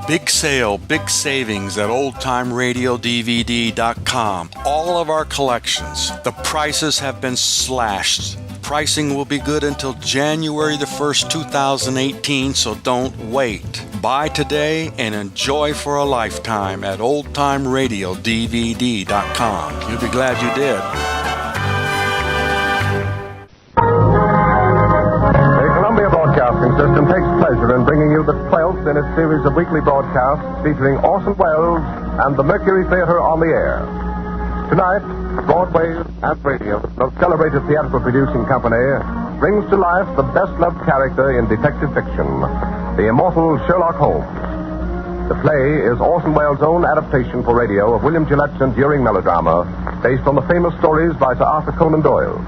Big sale, big savings at oldtimeradiodvd.com. All of our collections. The prices have been slashed. Pricing will be good until January the 1st, 2018, so don't wait. Buy today and enjoy for a lifetime at oldtimeradiodvd.com. You'll be glad you did. Broadcasting System takes pleasure in bringing you the 12th in its series of weekly broadcasts featuring Orson Welles and the Mercury Theater on the air. Tonight, Broadway and Radio's most celebrated theatrical producing company brings to life the best-loved character in detective fiction, the immortal Sherlock Holmes. The play is Orson Welles' own adaptation for radio of William Gillette's enduring melodrama based on the famous stories by Sir Arthur Conan Doyle.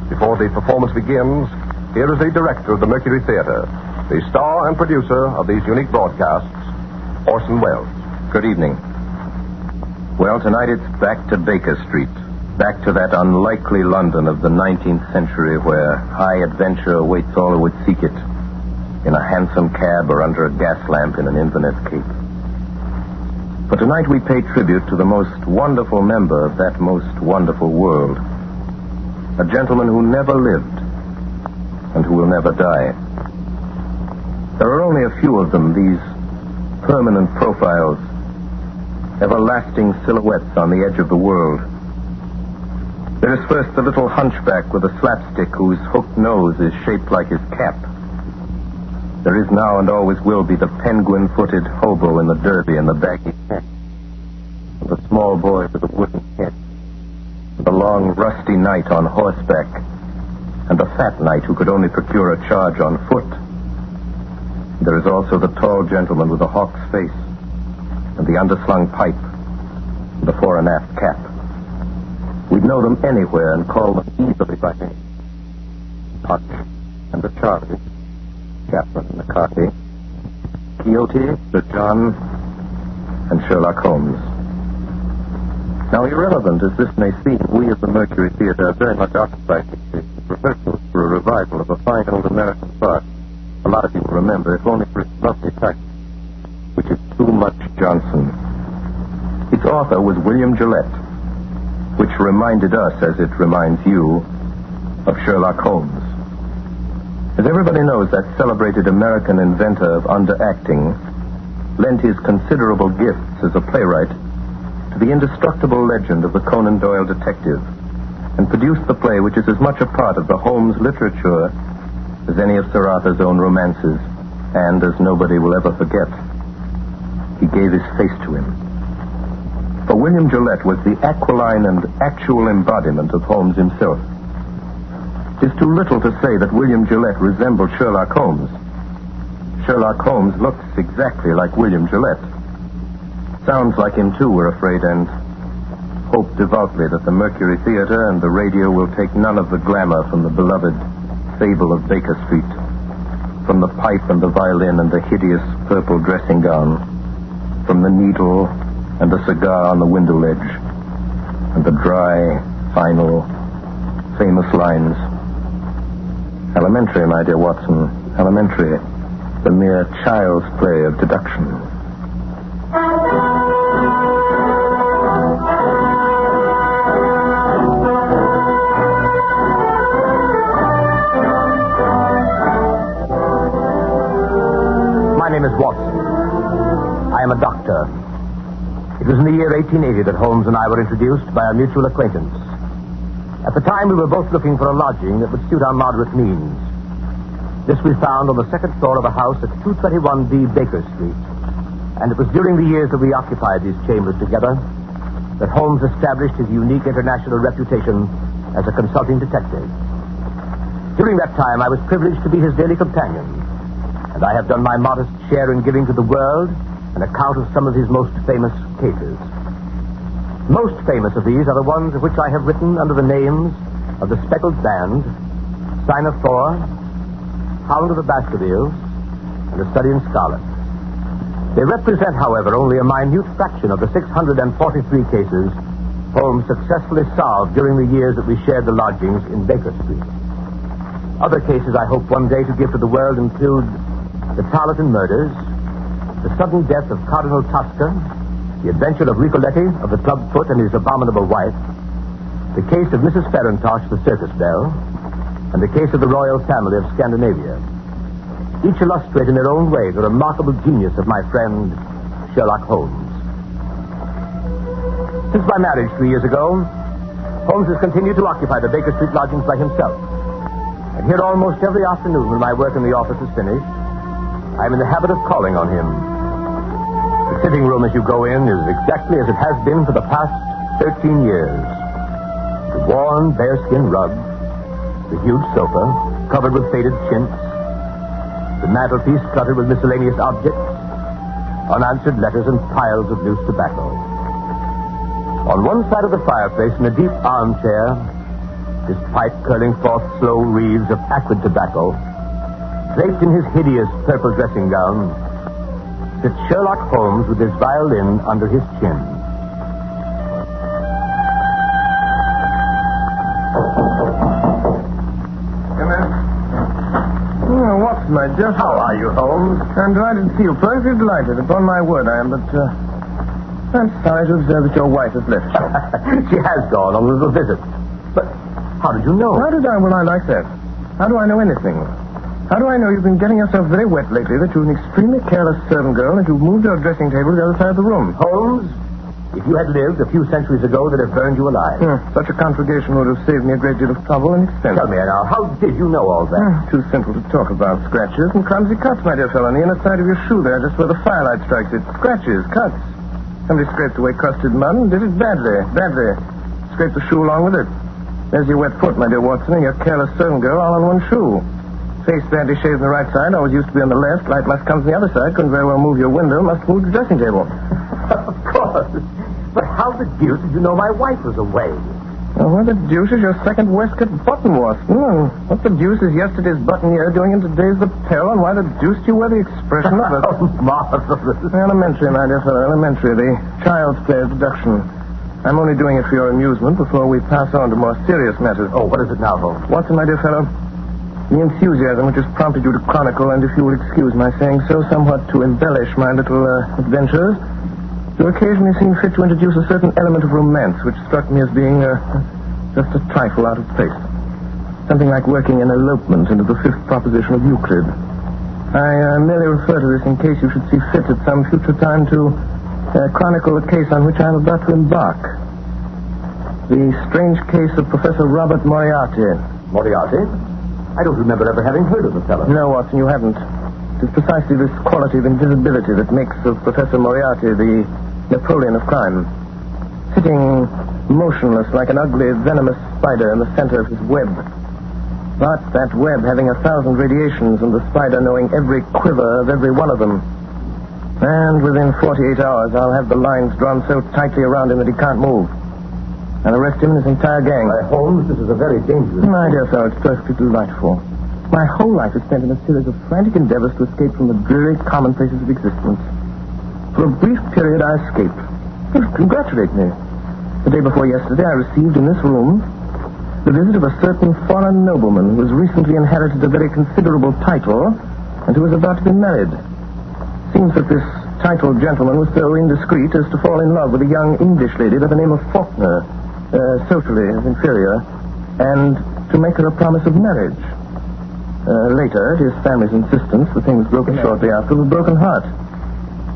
Before the performance begins, here is the director of the Mercury Theater, the star and producer of these unique broadcasts, Orson Welles. Good evening. Well, tonight it's back to Baker Street, back to that unlikely London of the 19th century where high adventure awaits all who would seek it, in a hansom cab or under a gas lamp in an Inverness cape. For tonight we pay tribute to the most wonderful member of that most wonderful world, a gentleman who never lived, and who will never die. There are only a few of them, these permanent profiles, everlasting silhouettes on the edge of the world. There is first the little hunchback with a slapstick whose hooked nose is shaped like his cap. There is now and always will be the penguin-footed hobo in the derby and the baggy hat. And the small boy with a wooden head. The long, rusty knight on horseback. And the fat knight who could only procure a charge on foot. There is also the tall gentleman with the hawk's face, and the underslung pipe, and the fore and aft cap. We'd know them anywhere and call them easily by name. Punch and the Charlie, Catherine and the Carty, Quixote, Sir John, and Sherlock Holmes. Now, irrelevant as this may seem, we at the Mercury Theater are very much occupied with rehearsals for a revival of a fine old American farce. A lot of you will remember, if only for its lovely title, which is Too Much Johnson. Its author was William Gillette, which reminded us, as it reminds you, of Sherlock Holmes. As everybody knows, that celebrated American inventor of underacting lent his considerable gifts as a playwright to the indestructible legend of the Conan Doyle detective, and produced the play which is as much a part of the Holmes literature as any of Sir Arthur's own romances, and, as nobody will ever forget, he gave his face to him. For William Gillette was the aquiline and actual embodiment of Holmes himself. It is too little to say that William Gillette resembled Sherlock Holmes. Sherlock Holmes looks exactly like William Gillette. Sounds like him, too, we're afraid, and hope devoutly that the Mercury Theater and the radio will take none of the glamour from the beloved fable of Baker Street, from the pipe and the violin and the hideous purple dressing gown, from the needle and the cigar on the window ledge, and the dry, final, famous lines. Elementary, my dear Watson, elementary, the mere child's play of deduction. My name is Watson. I am a doctor. It was in the year 1880 that Holmes and I were introduced by a mutual acquaintance. At the time, we were both looking for a lodging that would suit our moderate means. This we found on the second floor of a house at 221B Baker Street. And it was during the years that we occupied these chambers together that Holmes established his unique international reputation as a consulting detective. During that time, I was privileged to be his daily companion, and I have done my modest share in giving to the world an account of some of his most famous cases. Most famous of these are the ones of which I have written under the names of The Speckled Band, Sign of Four, Hound of the Baskervilles, and A Study in Scarlet. They represent, however, only a minute fraction of the 643 cases Holmes successfully solved during the years that we shared the lodgings in Baker Street. Other cases I hope one day to give to the world include the Tarleton murders, the sudden death of Cardinal Tosca, the adventure of Ricoletti, of the clubfoot and his abominable wife, the case of Mrs. Farintosh, the circus belle, and the case of the royal family of Scandinavia. Each illustrate in their own way the remarkable genius of my friend Sherlock Holmes. Since my marriage 3 years ago, Holmes has continued to occupy the Baker Street lodgings by himself. And here almost every afternoon when my work in the office is finished, I'm in the habit of calling on him. The sitting room as you go in is exactly as it has been for the past 13 years. The worn bearskin rug, the huge sofa covered with faded chintz, the mantelpiece cluttered with miscellaneous objects, unanswered letters and piles of loose tobacco. On one side of the fireplace, in a deep armchair, his pipe curling forth slow wreaths of acrid tobacco, draped in his hideous purple dressing gown, sits Sherlock Holmes with his violin under his chin. Come in. Oh, Watson, my dear. How are you, Holmes? I'm delighted to see you. Perfectly delighted. Upon my word, I am, but I'm sorry to observe that your wife has left you. She has gone on a little visit. But how did you know? How did I? Well, I like that. How do I know anything? How do I know you've been getting yourself very wet lately, that you're an extremely careless servant girl, and you've moved your dressing table to the other side of the room? Holmes, if you had lived a few centuries ago, they'd have burned you alive. Such a conflagration would have saved me a great deal of trouble and expense. Tell me now, how did you know all that? Too simple to talk about. Scratches and clumsy cuts, my dear fellow, on the inner side of your shoe there, just where the firelight strikes it. Scratches, cuts. Somebody scraped away crusted mud and did it badly. Scraped the shoe along with it. There's your wet foot, my dear Watson, and your careless servant girl all on one shoe. Face badly shaved on the right side, always used to be on the left. Light must come from the other side. Couldn't very well move your window. Must move the dressing table. Of course. But how the deuce did you know my wife was away? Well, what the deuce is your second waistcoat button, Watson? What the deuce is yesterday's buttonniere doing in today's lapel? And why the deuce do you wear the expression of it? Oh, marvelous. Elementary, my dear fellow, elementary. The child's play of deduction. I'm only doing it for your amusement before we pass on to more serious matters. Oh, what is it now, Holmes? Watson, my dear fellow, the enthusiasm which has prompted you to chronicle, and if you will excuse my saying so, somewhat to embellish my little adventures, you occasionally seem fit to introduce a certain element of romance which struck me as being just a trifle out of place. Something like working an elopement into the fifth proposition of Euclid. I merely refer to this in case you should see fit at some future time to chronicle a case on which I am about to embark. The strange case of Professor Robert Moriarty. Moriarty? I don't remember ever having heard of the fellow. No, Watson, you haven't. It is precisely this quality of invisibility that makes of Professor Moriarty the Napoleon of crime. Sitting motionless like an ugly, venomous spider in the center of his web. But that web having 1,000 radiations and the spider knowing every quiver of every one of them. And within 48 hours, I'll have the lines drawn so tightly around him that he can't move. And arrest him and his entire gang. Holmes, this is a very dangerous... My dear fellow, it's perfectly delightful. My whole life is spent in a series of frantic endeavors to escape from the dreary commonplaces of existence. For a brief period, I escaped. Congratulate me. The day before yesterday, I received in this room the visit of a certain foreign nobleman who has recently inherited a very considerable title and who is about to be married. Seems that this titled gentleman was so indiscreet as to fall in love with a young English lady by the name of Faulkner, socially inferior, and to make her a promise of marriage. Later, at his family's insistence, the thing was broken shortly after with a broken heart,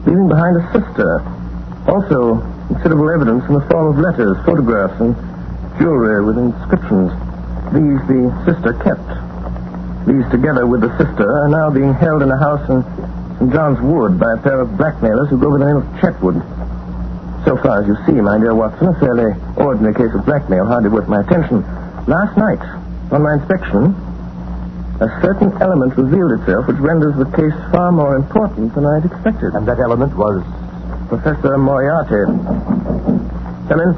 leaving behind a sister. Also, considerable evidence in the form of letters, photographs, and jewelry with inscriptions. These the sister kept. These, together with the sister, are now being held in a house in St. John's Wood by a pair of blackmailers who go by the name of Chetwood. So far as you see, my dear Watson, a fairly ordinary case of blackmail, hardly worth my attention. Last night, on my inspection, a certain element revealed itself which renders the case far more important than I had expected. And that element was? Professor Moriarty. Come in.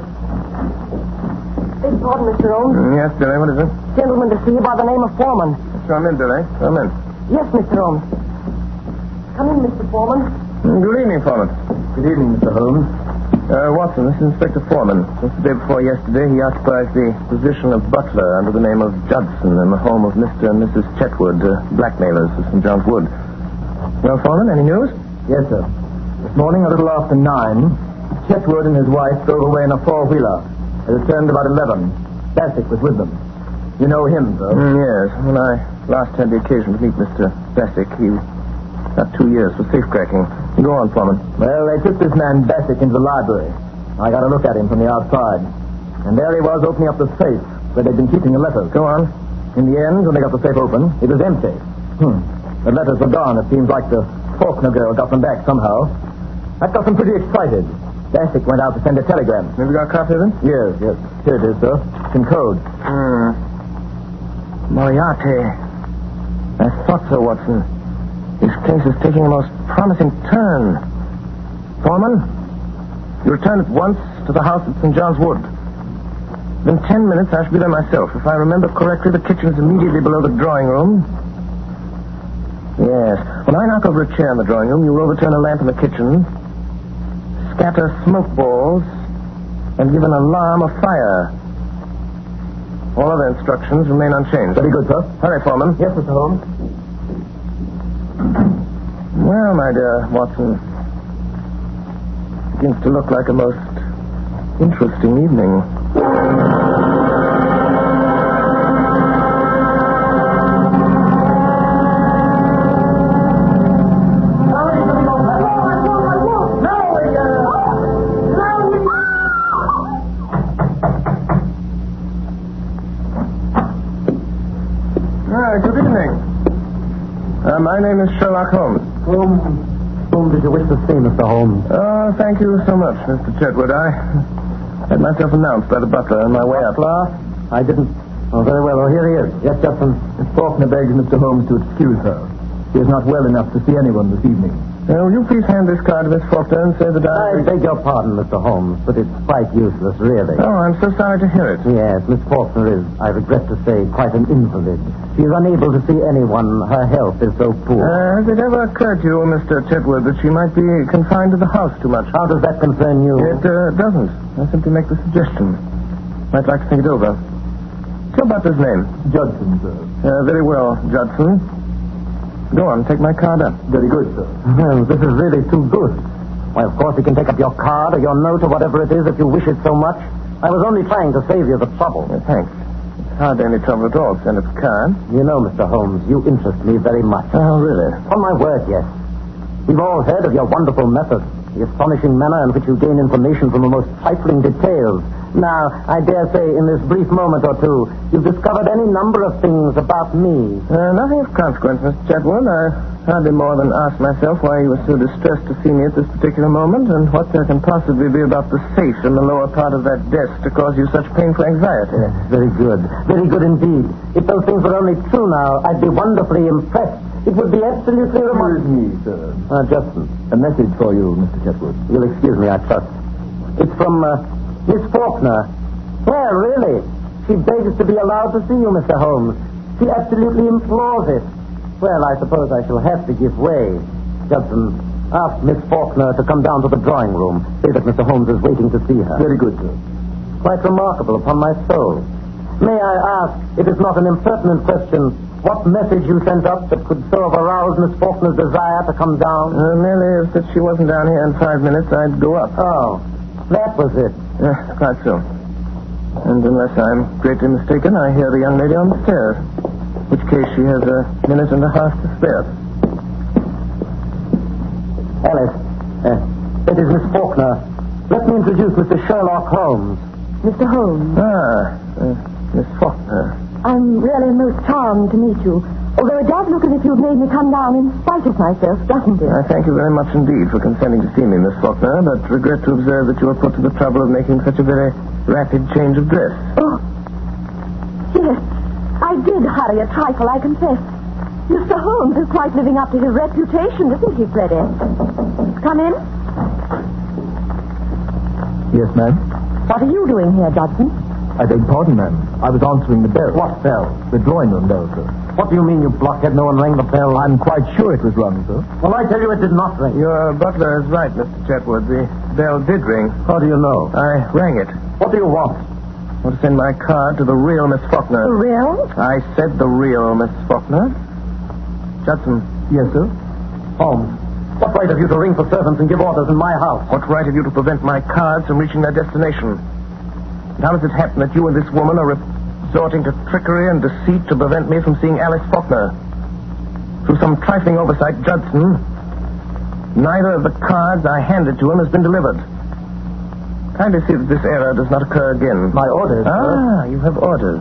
Beg pardon, Mr. Holmes. Yes, Billy, what is it? Gentleman to see you by the name of Foreman. Come in, Billy. Come in. Yes, Mr. Holmes. Come in, Mr. Foreman. Good evening, Foreman. Good evening, Mr. Holmes. Watson, this is Inspector Foreman. Since the day before yesterday, he occupies the position of butler under the name of Judson in the home of Mr. and Mrs. Chetwood, blackmailers of St. John's Wood. Well, Foreman, any news? Yes, sir. This morning, a little after 9, Chetwood and his wife drove away in a four-wheeler. They returned about 11. Bassett was with them. You know him, sir? Yes. When I last had the occasion to meet Mr. Bassick, he got 2 years for safecracking. Go on, Foreman. Well, they took this man Bassick into the library. I got a look at him from the outside. And there he was opening up the safe where they'd been keeping the letters. Go on. In the end, when they got the safe open, it was empty. The letters were gone. It seems like the Faulkner girl got them back somehow. That got them pretty excited. Bassick went out to send a telegram. Have you got a copy of it? Yes. Here it is, sir. It's in code. Moriarty. I thought so, Watson. This case is taking a most promising turn. Foreman, you return at once to the house at St. John's Wood. In 10 minutes, I shall be there myself. If I remember correctly, the kitchen is immediately below the drawing room. Yes. When I knock over a chair in the drawing room, you will overturn a lamp in the kitchen, scatter smoke balls, and give an alarm of fire. All other instructions remain unchanged. Very good, sir. Hurry, Foreman. Yes, Mr. Holmes. Well, my dear Watson, begins to look like a most interesting evening. Good evening. My name is Sherlock Holmes. Whom did you wish to see, Mr. Holmes? Oh, thank you so much, Mr. Chetwood. I had myself announced by the butler on my way up. I didn't. Oh, very well. Oh, here he is. Yes, Judson. Miss Faulkner begs Mr. Holmes to excuse her. She is not well enough to see anyone this evening. Will you please hand this card to Miss Faulkner and say that I beg your pardon, Mr. Holmes, but it's quite useless, really. Oh, I'm so sorry to hear it. Yes, Miss Faulkner is, I regret to say, quite an invalid. She is unable to see anyone. Her health is so poor. Has it ever occurred to you, Mr. Chetwood, that she might be confined to the house too much? How does that concern you? It doesn't. I simply make the suggestion. Might like to think it over. Tell about his name. Judson, sir. Very well, Judson. Go on, take my card up. Very good, sir. Well, this is really too good. Why, of course, you can take up your card or your note or whatever it is if you wish it so much. I was only trying to save you the trouble. Thanks. It's hardly any trouble at all to send a card. You know, Mr. Holmes, you interest me very much. Oh, really? On my word, yes. We've all heard of your wonderful method, the astonishing manner in which you gain information from the most trifling details. Now, I dare say in this brief moment or two, you've discovered any number of things about me. Nothing of consequence, Mr. Chetwood. I hardly more than asked myself why you were so distressed to see me at this particular moment, and what there can possibly be about the safe in the lower part of that desk to cause you such painful anxiety. Yes, very good. Very good indeed. If those things were only true now, I'd be wonderfully impressed. It would be absolutely remarkable. Excuse me, sir. Justin, A message for you, Mr. Chetwood. you'll excuse me, I trust. It's from, Miss Faulkner. Well, really. She begs to be allowed to see you, Mr. Holmes. She absolutely implores it. Well, I suppose I shall have to give way. Judson, ask Miss Faulkner to come down to the drawing room. Say that Mr. Holmes is waiting to see her. Very good, sir. Quite remarkable, upon my soul. May I ask, if it's not an impertinent question, what message you sent up that could so have aroused Miss Faulkner's desire to come down? Merely if she wasn't down here in 5 minutes, I'd go up. Oh, that was it. Quite so. And unless I'm greatly mistaken, I hear the young lady on the stairs. In which case she has a minute and a half to spare. Alice, it is Miss Faulkner. Let me introduce Mr. Sherlock Holmes. Mr. Holmes, Miss Faulkner. I'm really most charmed to meet you. Although it does look as if you've made me come down in spite of myself, doesn't it? I thank you very much indeed for consenting to see me, Miss Faulkner, but regret to observe that you were put to the trouble of making such a very rapid change of dress. Oh, yes. I did hurry a trifle, I confess. Mr. Holmes is quite living up to his reputation, isn't he, Freddie? Come in. Yes, ma'am. What are you doing here, Judson? I beg pardon, ma'am. I was answering the bell. What bell? The drawing room bell, sir. What do you mean, you blockhead? No one rang the bell? I'm quite sure it was rung, sir. Well, I tell you it did not ring. Your butler is right, Mr. Chetwood. The bell did ring. How do you know? I rang it. What do you want? I want to send my card to the real Miss Faulkner. The real? I said the real Miss Faulkner. Judson. Yes, sir. Holmes, What right have you to ring for servants and give orders in my house? What right have you to prevent my cards from reaching their destination? And how does it happen that you and this woman are resorting to trickery and deceit to prevent me from seeing Alice Faulkner? Through some trifling oversight, Judson, neither of the cards I handed to him has been delivered. Kindly see that this error does not occur again. My orders, sir? You have orders.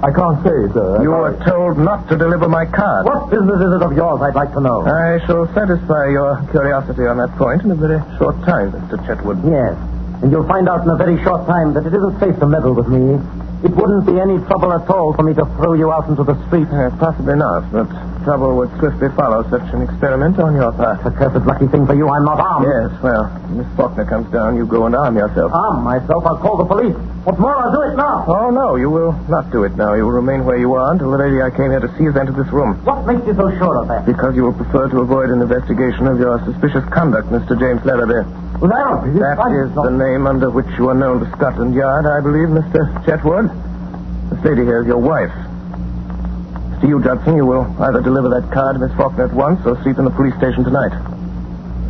I can't say, sir. You were told not to deliver my card. What business is it of yours, I'd like to know? I shall satisfy your curiosity on that point in a very short time, Mr. Chetwood. Yes. And you'll find out in a very short time that it isn't safe to meddle with me. It wouldn't be any trouble at all for me to throw you out into the street. Possibly not, but trouble would swiftly follow such an experiment on your part. It's a cursed lucky thing for you I'm not armed. Yes, well, Miss Faulkner comes down, you go and arm yourself. Arm myself? I'll call the police. What's more, I'll do it now. Oh, no, you will not do it now. You will remain where you are until the lady I came here to see has entered this room. What makes you so sure of that? Because you will prefer to avoid an investigation of your suspicious conduct, Mr. James Larrabee. Well, that is the name under which you are known to Scotland Yard, I believe, Mr. Chetwood. This lady here is your wife. To you, Judson, you will either deliver that card to Miss Faulkner at once or sleep in the police station tonight.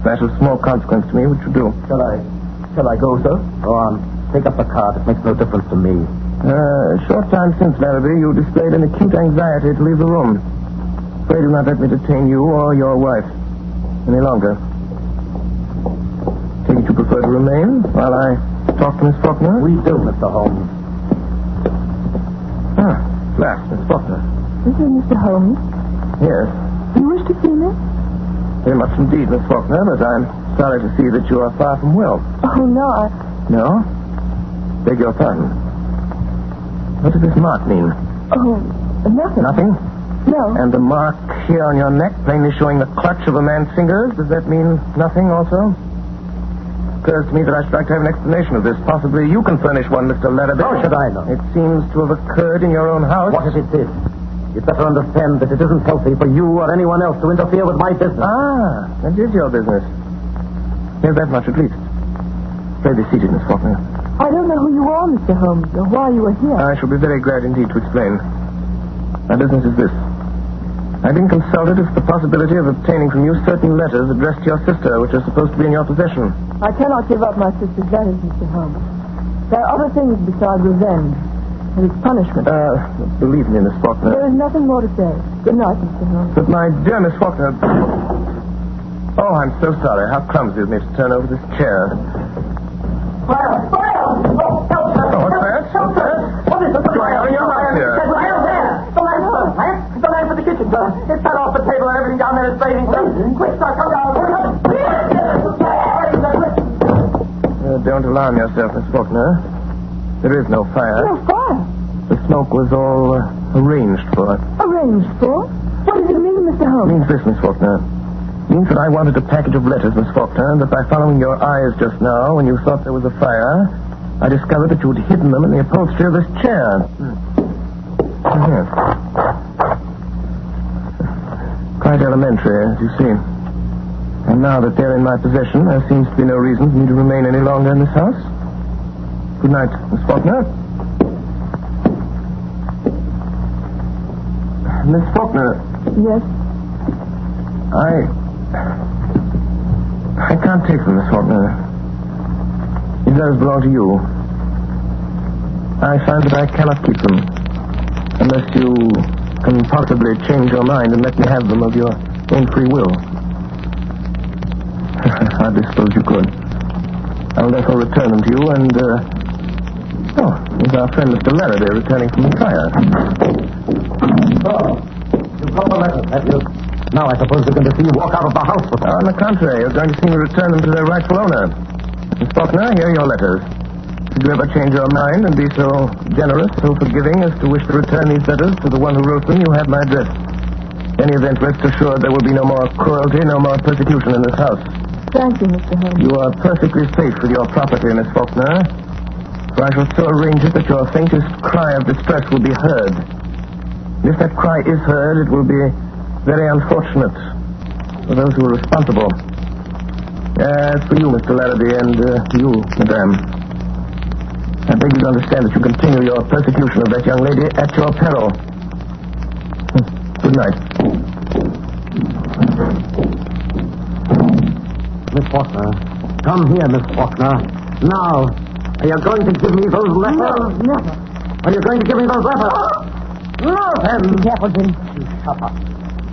That is of small consequence to me, which you do. Shall I go, sir? Go on. Take up the card. It makes no difference to me. A short time since, Larrabee, you displayed an acute anxiety to leave the room. Pray do not let me detain you or your wife any longer. Take it you prefer to remain while I talk to Miss Faulkner? We do, Mr. Holmes. Last, Miss Faulkner. Is it Mr. Holmes? Yes. You wish to see me? Very much indeed, Miss Faulkner, but I'm sorry to see that you are far from well. Oh, no, No? Beg your pardon. What does this mark mean? Oh, nothing. Nothing? No. And the mark here on your neck, plainly showing the clutch of a man's fingers, does that mean nothing also? Occurs to me that I should like to have an explanation of this. Possibly you can furnish one, Mr. Larrabee. How should I know? It seems to have occurred in your own house. What if it did? You'd better understand that it isn't healthy for you or anyone else to interfere with my business. That is your business. Here's that much at least. Pray be seated, Miss Faulkner. I don't know who you are, Mr. Holmes, or why you are here. I shall be very glad indeed to explain. My business is this. I've been consulted as to the possibility of obtaining from you certain letters addressed to your sister, which are supposed to be in your possession. I cannot give up my sister's letters, Mr. Holmes. There are other things besides revenge. And it's punishment. Believe me, Miss Faulkner. There is nothing more to say. Good night, Mr. Holmes. But my dear Miss Faulkner... Oh, I'm so sorry. How clumsy of me to turn over this chair. Fire! Oh, help, sir! Oh, what's that? Help, sir! What is it? You're having your mouth here. The lamp, sir. The lamp for the kitchen, sir. It's fell off the table and everything down there is blazing. Quick, sir, come down. Don't alarm yourself, Miss Faulkner. There is no fire. No fire. The smoke was all arranged for. Arranged for? What does it mean, Mr. It Holmes? means this, Miss Faulkner. It means that I wanted a package of letters, Miss Faulkner, and that by following your eyes just now, when you thought there was a fire, I discovered that you had hidden them in the upholstery of this chair. Yes. Quite elementary, as you see. And now that they're in my possession, there seems to be no reason for me to remain any longer in this house. Good night, Miss Faulkner. Miss Faulkner. Yes. I can't take them, Miss Faulkner. These letters belong to you. I find that I cannot keep them unless you can possibly change your mind and let me have them of your own free will. I suppose you could. I will therefore return them to you and, here's our friend Mr. Larrabee returning from the fire. Oh, you've got the letters, have you? Now I suppose we're going to see you walk out of the house with them. On the contrary, you're going to see me return them to their rightful owner. Miss Faulkner, here are your letters. Should you ever change your mind and be so generous, so forgiving as to wish to return these letters to the one who wrote them, you have my address. In any event, rest assured there will be no more cruelty, no more persecution in this house. Thank you, Mr. Holmes. You are perfectly safe with your property, Miss Faulkner. For I shall so arrange it that your faintest cry of distress will be heard. And if that cry is heard, it will be very unfortunate for those who are responsible. As for you, Mr. Larrabee, and you, Madame, I beg you to understand that you continue your persecution of that young lady at your peril. Good night. Miss Faulkner. Come here, Miss Faulkner. Now. Are you going to give me those letters? No. Are you going to give me those letters? Now then. Be careful, Jim. You shut up.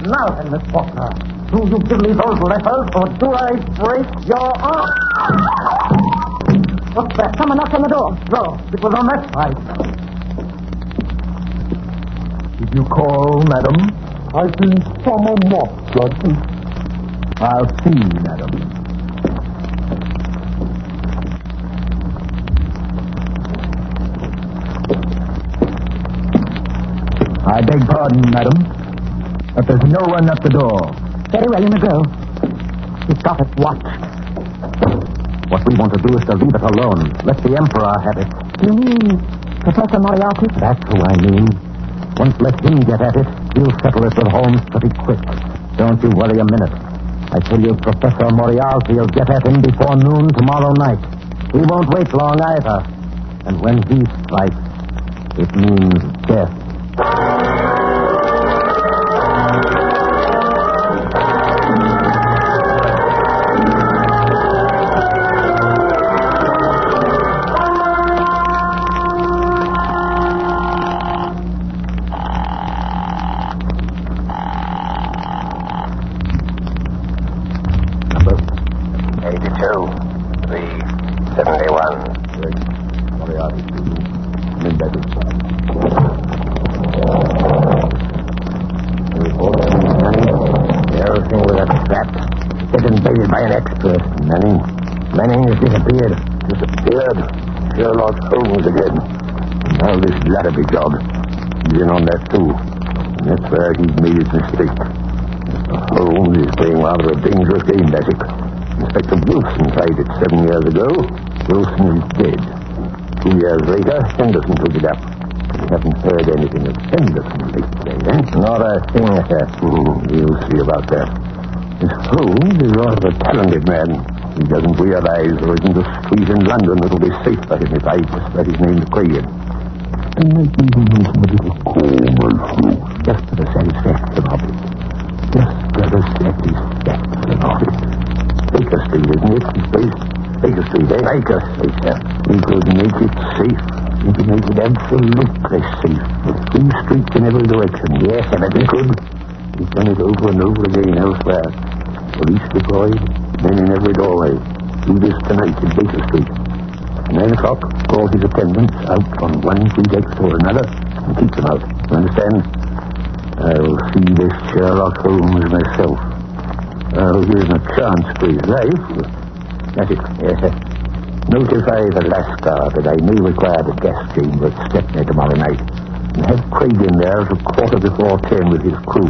Now then, Miss Faulkner. Do you give me those letters, or do I break your arm? What's that? Someone knocked on the door. No, it was on that side. Did you call, madam? I think someone knocked, Judson. I'll see, madam. I beg pardon, madam, but there's no one at the door. Very well, you may go. He's got it watched. What we want to do is to leave it alone. Let the Emperor have it. You mean Professor Moriarty? That's who I mean. Once let him get at it, he'll settle it with Holmes pretty quick. Don't you worry a minute. I tell you, Professor Moriarty will get at him before noon tomorrow night. He won't wait long either. And when he strikes, it means death. Manning has disappeared. Disappeared? Sherlock Holmes again. Now this Larrabee job. He's in on that too. And that's where he's made his mistake. Holmes is playing rather a dangerous game, Bassett. Inspector Wilson tried it 7 years ago. Wilson is dead. 2 years later, Henderson took it up. We haven't heard anything of Henderson lately, eh? Not a thing, sir. You'll see about that. This Holmes is rather a talented man. He doesn't realize there isn't a street in London that'll be safe for him if I just let his name clear. And make even use of a little call, my friend. Just for the satisfaction of it. Just for the satisfaction of it. Baker Street, isn't it? His place? Baker Street, eh? Baker Street, sir. He could make it safe. He could make it absolutely safe. With 3 streets in every direction. Yes, sir, but he could. He's done it over and over again elsewhere. Police deployed. Men in every doorway. Do this tonight in Baker Street. At 9 o'clock, call his attendants out on one pretext or another and keep them out. You understand? I'll see this Sherlock Holmes myself. I'll give him a chance for his life. That's it. Yes, sir. Notify the Lascar that I may require the gas chamber at Stepney tomorrow night. And have Craig in there at 10:15 with his crew.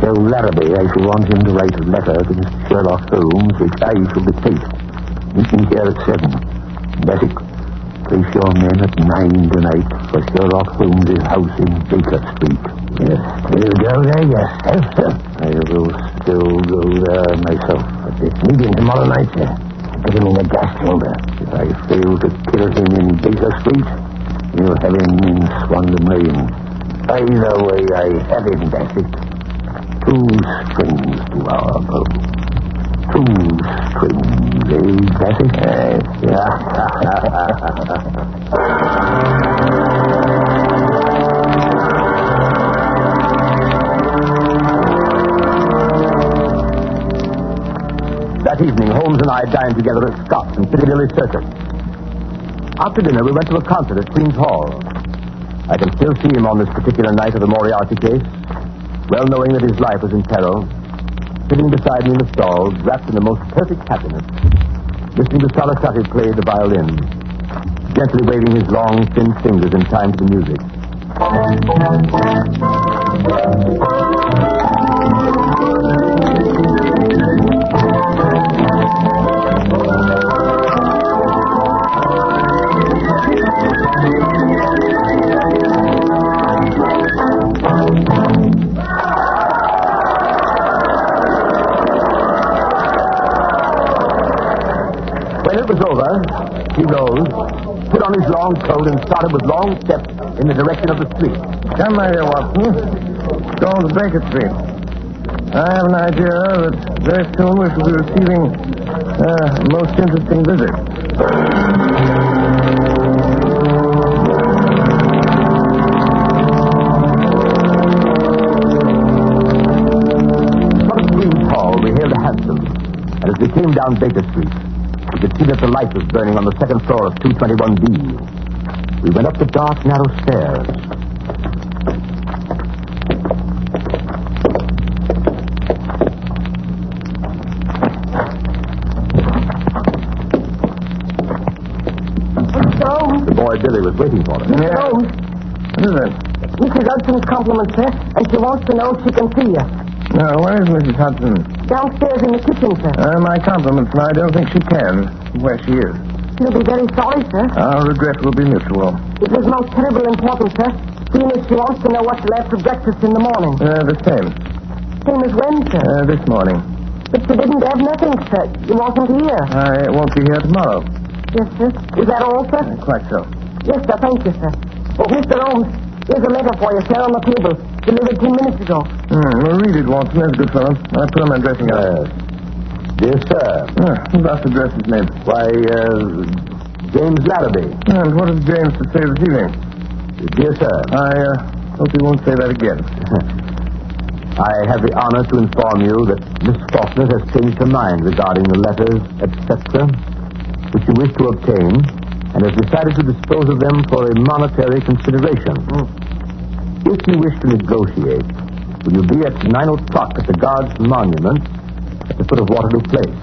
Tell Larrabee I shall want him to write a letter to Mr. Sherlock Holmes, which I shall dictate. Meet me here at 7. Bassett, place your men at 9 tonight for Sherlock Holmes' house in Baker Street. Yes. We'll go there, yes, sir. I will still go there myself at this meeting tomorrow night, sir. Put him in the gas chamber. If I fail to kill him in Baker Street, you'll have him in Swanland Lane. Either way, I have him, Bassett. 2 strings to our bow. 2 strings, eh, Bassett? That evening, Holmes and I dined together at Scott's in Piccadilly Circus. After dinner, we went to a concert at Queen's Hall. I can still see him on this particular night of the Moriarty case, well knowing that his life was in peril, sitting beside me in the stalls, wrapped in the most perfect happiness, listening to Sarasate play the violin, gently waving his long, thin fingers in time to the music. When it was over, he rose, put on his long coat, and started with long steps in the direction of the street. Come my dear Watson. Go to Baker Street. I have an idea that very soon we shall be receiving Most interesting visit. We hailed a hansom, and as we came down Baker Street, we could see that the light was burning on the second floor of 221B. We went up the dark, narrow stairs. Mr. Holmes. The boy Billy was waiting for us. Mr. Holmes. What is it? Mrs. Hudson's compliments, sir, and she wants to know if she can see you. No, where is Mrs. Hudson? Downstairs in the kitchen, sir. My compliments, and I don't think she can. Where she is. She'll be very sorry, sir. Our regret will be mutual. It was most terribly important, sir. Seeing as she wants to know what she'll have for breakfast in the morning. The same. Same as when, sir? This morning. But she didn't have nothing, sir. You wasn't here. I won't be here tomorrow. Yes, sir. Is that all, sir? Quite so. Yes, sir. Thank you, sir. Oh, Mr. Holmes, here's a letter for you, sir, on the table. Delivered 10 minutes ago. Well, read it, Watson. That's a good fellow. I put on my dressing gown. Dear sir. Who about to dress his name? Why, James Larrabee. And what has James to say this evening? Dear sir. I hope he won't say that again. I have the honor to inform you that Miss Faulkner has changed her mind regarding the letters, etc., which you wish to obtain, and has decided to dispose of them for a monetary consideration. If you wish to negotiate, will you be at 9 o'clock at the Guards Monument at the foot of Waterloo Place?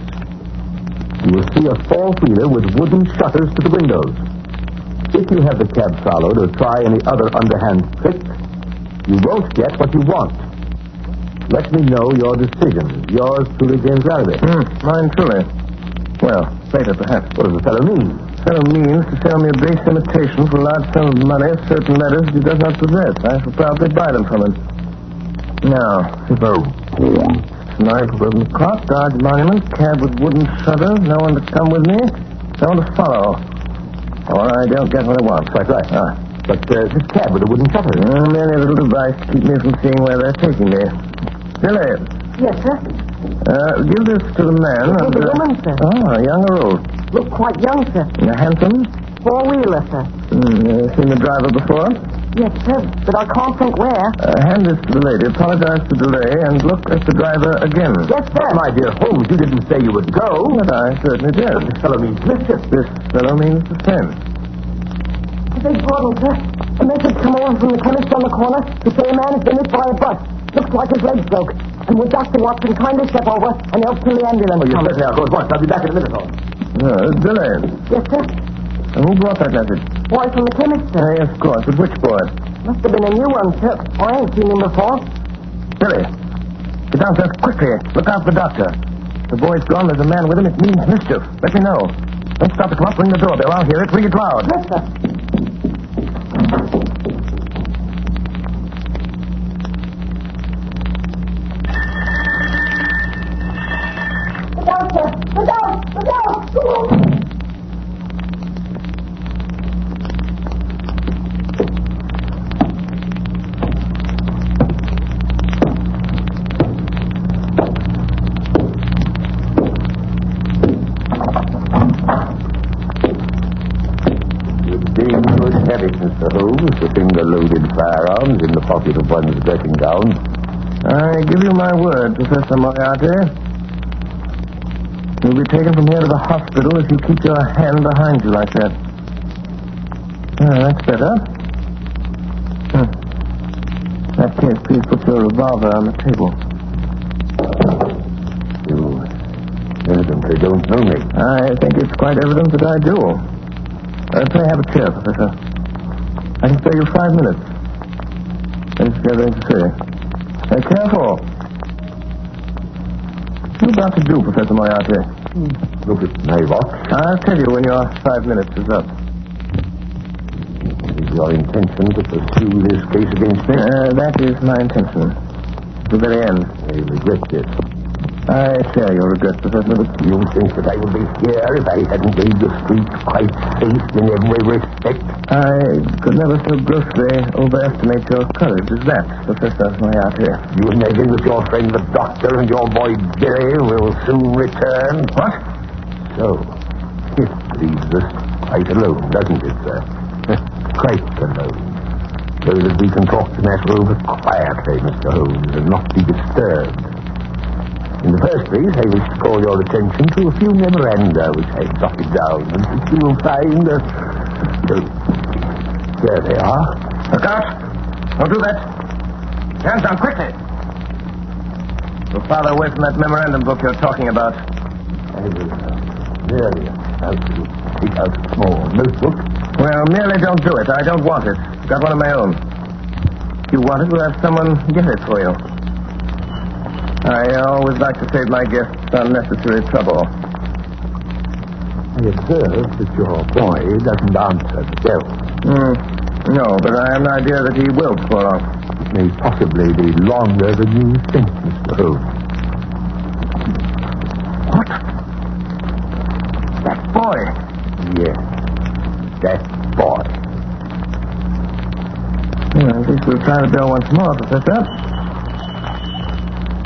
You will see a four-wheeler with wooden shutters to the windows. If you have the cab followed or try any other underhand trick, you won't get what you want. Let me know your decision. Yours truly, James Larrabee. Mine truly. Well, later perhaps. What does the fellow mean? Fellow means to sell me a base imitation for a large sum of money, certain letters he does not possess. I shall probably buy them from him. Now, tonight, 11 o'clock, Guards Monument, cab with wooden shutters, no one to come with me, no one to follow. Or I don't get what I want. Quite right. But this cab with the wooden shutters. Merely a little device to keep me from seeing where they're taking me. Billy. Yes, sir. Give this to the man. It's a woman, sir. Oh, young or old? Look quite young, sir. Handsome? Four-wheeler, sir. Seen the driver before? Yes, sir, but I can't think where. Hand this to the lady, apologize for delay, and look at the driver again. Yes, sir. My dear Holmes, you didn't say you would go. But I certainly did. This fellow means mischief. This fellow means the same. I beg pardon, sir. A message come over from the chemist on the corner to say a man has been hit by a bus. Looks like his leg's broke. And would Dr. Watson kindly step over and help till the ambulance Oh, you comes? certainly are. Go at once. I'll be back in a minute, Holmes. Billy. Yes, sir. Who brought that message? Boy from the chemist, sir. Yes, of course. But which boy? Must have been a new one, sir. I ain't seen him before. Billy. Get downstairs quickly. Look out for the doctor. The boy's gone. There's a man with him. It means mischief. Let me know. Don't stop to come up. Ring the doorbell. I'll hear it. Ring it loud. Yes, sir. Look out, sir. Look out. Look out. Go on. Dangerous habit, Mr. Holmes, the finger-loaded firearms in the pocket of one's dressing gown. I give you my word, Professor Moriarty. You'll be taken from here to the hospital if you keep your hand behind you like that. That's better. In that case, please put your revolver on the table. You evidently don't know me. I think it's quite evident that I do. Pray have a chair, Professor. I can spare you 5 minutes. What is going to say? Careful. What are you about to do, Professor Moriarty? Look at my watch. I'll tell you when your 5 minutes is up. Is your intention to pursue this case against me? That is my intention. To the very end. I regret this. I share your regret, Professor, but You think that I would be here if I hadn't made the streets quite safe in every respect? I could never so grossly overestimate your courage as that, Professor Moriarty. You imagine that your friend the doctor and your boy Billy will soon return? What? So, it leaves us quite alone, doesn't it, sir? Quite alone. So that we can talk to that rover quietly, Mr. Holmes, and not be disturbed. In the first place, I wish to call your attention to a few memoranda which I jotted down, and which you will find... there they are. Look out! Don't do that. Hands down, quickly! Go farther away from that memorandum book you're talking about. I will merely about to take out a small notebook. Well, merely don't do it. I don't want it. Got one of my own. If you want it, we'll have someone get it for you. I always like to save my guests unnecessary trouble. I observe that your boy doesn't answer the bell. No, but I have an idea that he will before long. It may possibly be longer than you think, Mr. Holmes. What? That boy? Yes, that boy. At least we'll try the bell once more, Professor.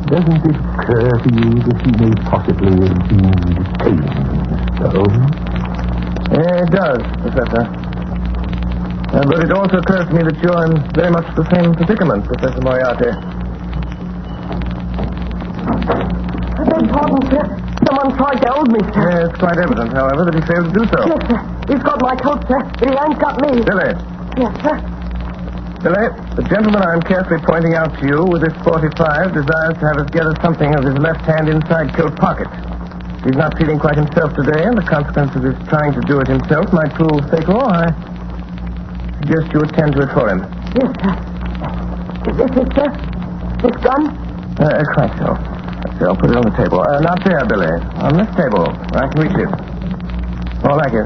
Doesn't it occur to you that he may possibly have been detained, Mr. Holmes? It does, Professor. But it also occurs to me that you're in very much the same predicament, Professor Moriarty. I beg pardon, sir. Someone tried to hold me, sir. Yeah, it's quite evident, however, that he failed to do so. Yes, sir. He's got my coat, sir, but he ain't got me. Billy. Yes, sir. Billy, the gentleman I'm carefully pointing out to you with this 45 desires to have us gather something of his left hand inside coat pocket. He's not feeling quite himself today, and the consequence of his trying to do it himself might prove fatal. I suggest you attend to it for him. Yes, sir. Is this it, sir? This gun? Quite so. Let's see, I'll put it on the table. Not there, Billy. On this table. I can reach it. More like it.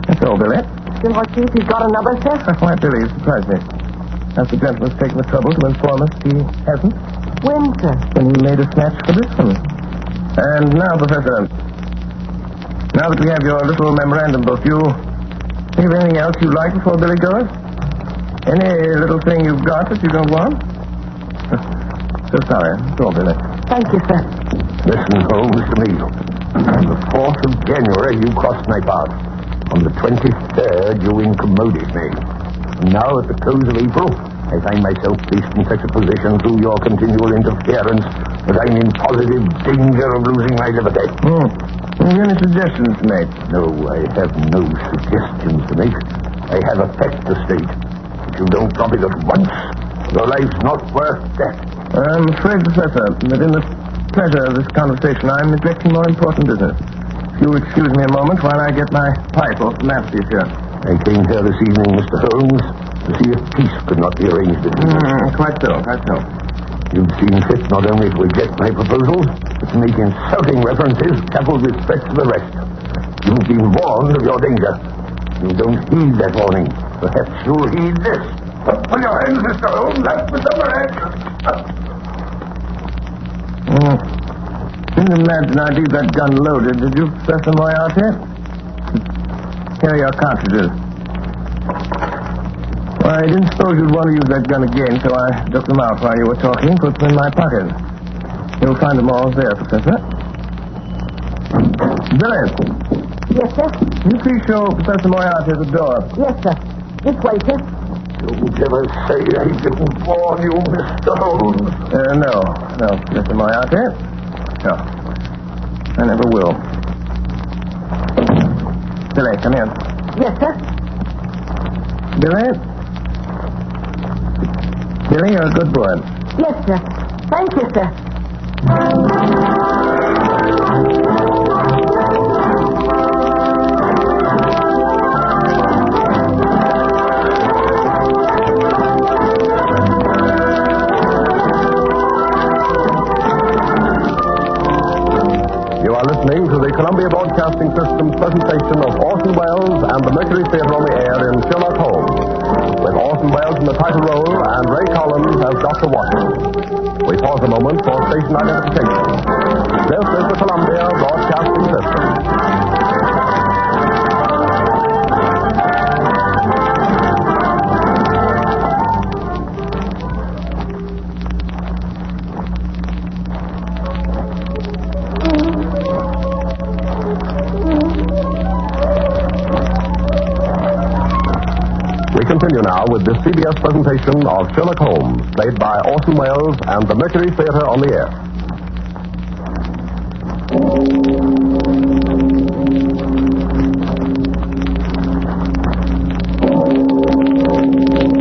That's all, Billy. Shall I see if he's got another, sir? Why, Billy, you surprised me. Has the gentleman's taken the trouble to inform us he hasn't? When, sir? When he made a snatch for this one. And now, Professor, now that we have your little memorandum book, you think of anything else you'd like before Billy goes? Any little thing you've got that you don't want? So sorry. It's all, Billy. Thank you, sir. Listen, Holmes, to me. On the 4th of January, you crossed my path. On the 23rd, you incommoded me. And now, at the close of April, I find myself placed in such a position through your continual interference that I'm in positive danger of losing my liberty. Have you any suggestions to make? No, I have no suggestions to make. I have a fact to state. If you don't drop it at once, your life's not worth death. I'm afraid, Professor, that in the pleasure of this conversation, I'm neglecting more important business. If you'll excuse me a moment while I get my pipe off the mantelpiece here. I came here this evening, Mr. Holmes, to see if peace could not be arranged between us. Quite so, quite so. You've seen fit not only to reject my proposals, but to make insulting references coupled with threats of arrest. You've been warned of your danger. You don't heed that warning. Perhaps you'll heed this. Put your hands, Mr. Holmes. That's the double edge. Didn't imagine I'd leave that gun loaded, did you, Professor Moriarty? Here are your cartridges. Well, I didn't suppose you'd want to use that gun again, so I took them out while you were talking, put them in my pocket. You'll find them all there, Professor. Billy. Yes, sir? You please show Professor Moriarty the door. Yes, sir. This way, sir. Don't ever say I didn't warn you, Mr. Holmes. No, Professor Moriarty. No. I never will. Billy, come here. Yes, sir. Billy? Billy, you're a good boy. Yes, sir. Thank you, sir. You are listening to the Columbia Broadcasting System's presentation of Orson Welles and the Mercury Theatre on the Air in Sherlock Holmes, with Orson Welles in the title role and Ray Collins as Dr. Watson. We pause a moment for station identification. This is the Columbia Broadcasting System. continue now with this CBS presentation of Sherlock Holmes, played by Orson Welles and the Mercury Theater on the air.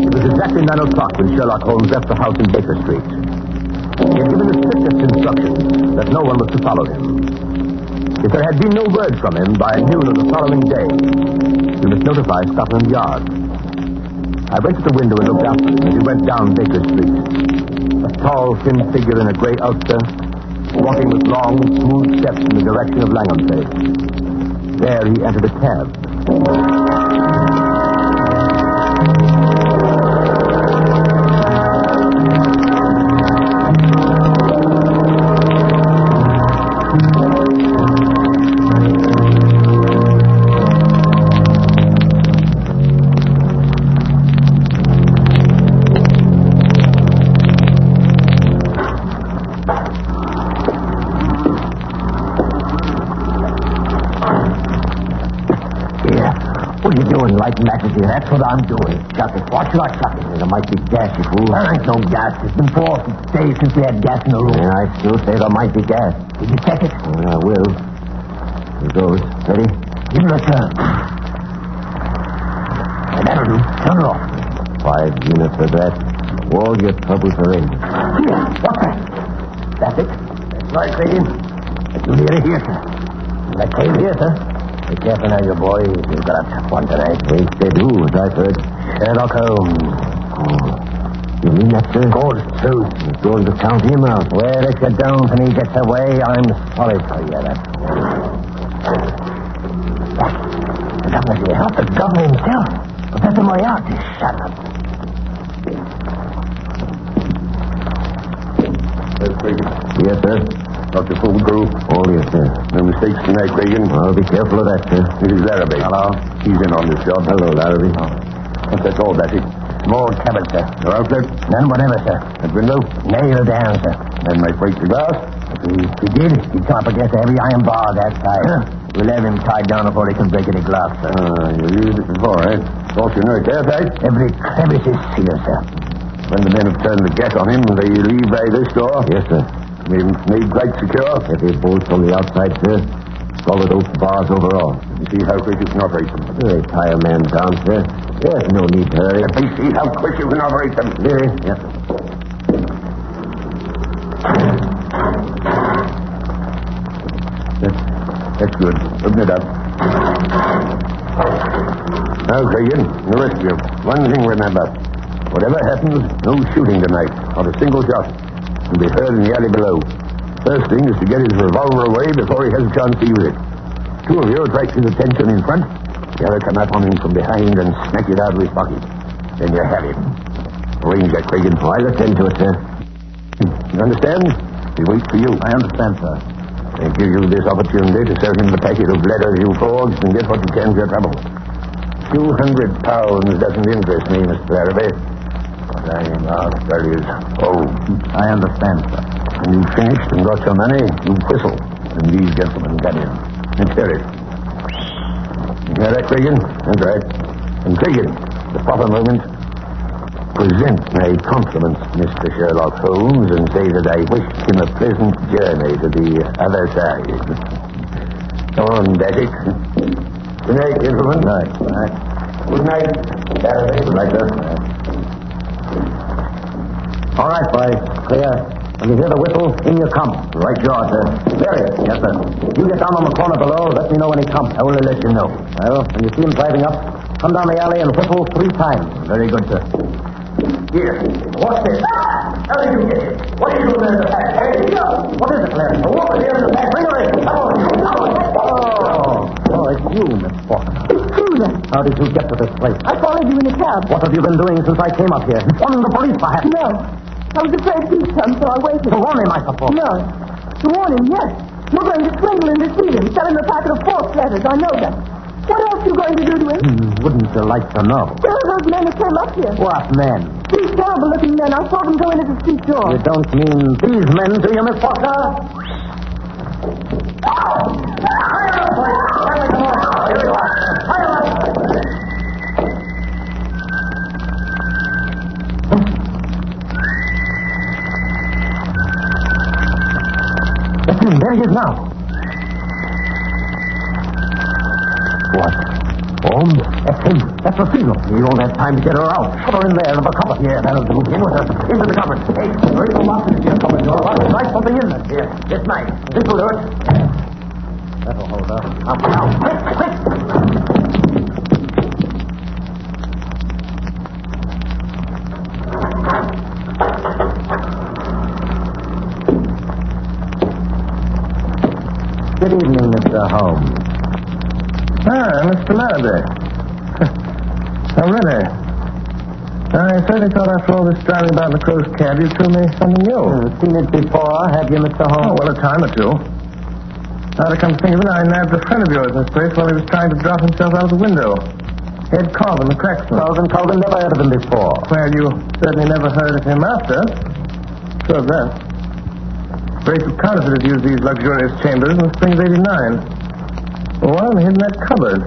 It was exactly 9 o'clock when Sherlock Holmes left the house in Baker Street. He had given the strictest instructions that no one was to follow him. If there had been no word from him by noon of the following day, we must notify Scotland Yard. I went to the window and looked after him as he went down Baker Street. A tall, thin figure in a gray ulster, walking with long, smooth steps in the direction of Langham Place. There he entered a cab. Light matches here. That's what I'm doing. Chuck it. Watch your chuck it. There might be gas, you fool. There ain't no gas. It's been 4 days since we had gas in the room. Yeah, I still say there might be gas. Did you check it? I will. Here goes. Ready? Give it a turn. That'll do. Turn it off. 5 minutes of that. All your troubles are in. Here. What's that? That's it? That's right, Creighton. You near it here, sir. That came here, sir. Be careful now, you boy. You've got a tough one today. Wasted who, as I've heard? Sherlock Holmes. Oh. You mean that, sir? God's truth. He's going to count him out. Well, if you don't and he gets away, I'm sorry for you, that's all. The governor here. Not the governor himself. Professor Moriarty. Shut up. Yes, sir. Dr. Fool Crew. Oh, yes, sir. No mistakes tonight, Reagan. I'll be careful of that, sir. This is Larrabee. Hello. He's in on this job. Hello, Larrabee. What's that called, Bessie? Small cabin, sir. Your outlet? None whatever, sir. That window? Nailed down, sir. Then might break the glass? If he did, he'd come up against a heavy iron bar that side. We'll have him tied down before he can break any glass, sir. You used it before, eh? Thought you knew it airtight? Every crevice is sealed, sir. When the men have turned the gas on him, they leave by this door? Yes, sir. We made quite secure? Heavy bolts on the outside, sir. Solid oak bars overall. You see how quick you can operate them? They tie a man down, sir. There's no need to hurry. Let me see how quick you can operate them. Really? Yes, sir. That's good. Open it up. Now, Creighton, the rest of you. One thing remember. Whatever happens, no shooting tonight. Not a single shot. Will be heard in the alley below. First thing is to get his revolver away before he has a chance to use it. 2 of you attract his attention in front. The other come up on him from behind and snatch it out of his pocket. Then you have him. Arrange that, Creighton. I'll attend to it, sir. You understand? We wait for you. I understand, sir. They give you this opportunity to serve him the packet of letters you forged and get what you can for your trouble. £200 doesn't interest me, Mr. Larrabee. What I am after is I understand, sir. When you've finished and got your money, you whistle, and these gentlemen come in. Let's hear it. You hear that, Cregan? That's right. And Cregan, the proper moment, present my compliments to Mr. Sherlock Holmes and say that I wish him a pleasant journey to the other side. Come on, Daddick. Good night, gentlemen. Good night. Good night, Larrabee. Good night, sir. All right, boys. Clear. When you hear the whistle, in you come. Right you are, sir. Very. Yes, sir. You get down on the corner below. Let me know when he comes. I will let you know. Well, when you see him driving up, come down the alley and whistle 3 times. Very good, sir. Here. What's this? How did you get it? What are you doing in the back? Hey, what is it, Larry? The woman here in the back. Bring her in. Come on. Oh, it's you, Miss Faulkner. It's true, then. How did you get to this place? I followed you in a cab. What have you been doing since I came up here? Informing the police, perhaps? No. I was afraid he'd come, so I waited. To warn him, I suppose. No. To warn him, yes. You're going to swindle and deceive him, sell him a packet of false letters. I know that. What else are you going to do to him? Wouldn't you like to know? There are those men that came up here. What men? These terrible-looking men. I saw them go into the street door. You don't mean these men, do you, Miss Faulkner? What? Holmes? That's him. That's the signal. You won't have time to get her out. Put her in there in the cupboard. Yeah, that'll do. In with her. Into the cupboard. Hey, there is a lock in the cupboard door. There's like something in there. Here, this knife. This will do it. That'll hold her. Now, quick, quick. Good evening, Mr. Holmes. Mr. Larrabee. Oh, really? I certainly thought after all this driving about in the crow's cab, you'd told me something new. Seen it before, have you, Mr. Holmes? Oh, well, a time or two. Now to come to think of it, I nabbed a friend of yours in this place while he was trying to drop himself out of the window. Ed Colvin, the cracksman. Colvin, never heard of him before. Well, you certainly never heard of him after. Sure of that. Brace of counterfeiters used these luxurious chambers in the spring of '89. Well, hid in that cupboard.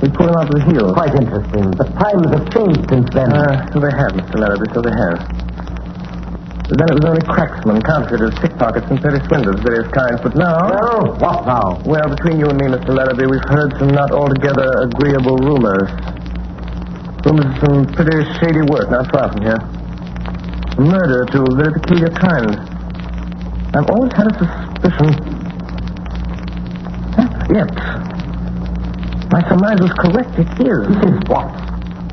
We pulled him out to the heels. Quite interesting. The times have changed since then. So they have, Mr. Larrabee, so they have. But then it was only cracksmen, counterfeiters, pickpockets, and petty swindlers of various kinds. But now... Well, what now? Well, between you and me, Mr. Larrabee, we've heard some not altogether agreeable rumors. Rumors of some pretty shady work not far from here. A murder, too, of a very peculiar kind. I've always had a suspicion. That's it. My surmise was correct. It is. This is what?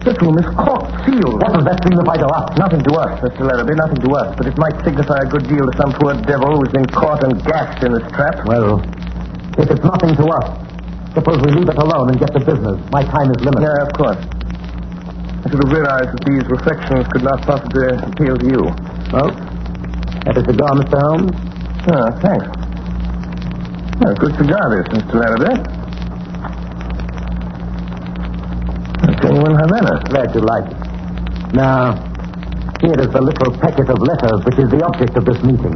This room is corked, sealed. What does that signify to us? Nothing to us, Mr. Larrabee, nothing to us. But it might signify a good deal to some poor devil who's been caught and gassed in this trap. Well, if it's nothing to us, suppose we leave it alone and get to business. My time is limited. Yeah, of course. I should have realized that these reflections could not possibly appeal to you. Well, have a cigar, Mr. Holmes? Thanks. Well, good cigar this, Mr. Larrabee. A genuine Havana. Glad you like it. Now, here is the little packet of letters which is the object of this meeting.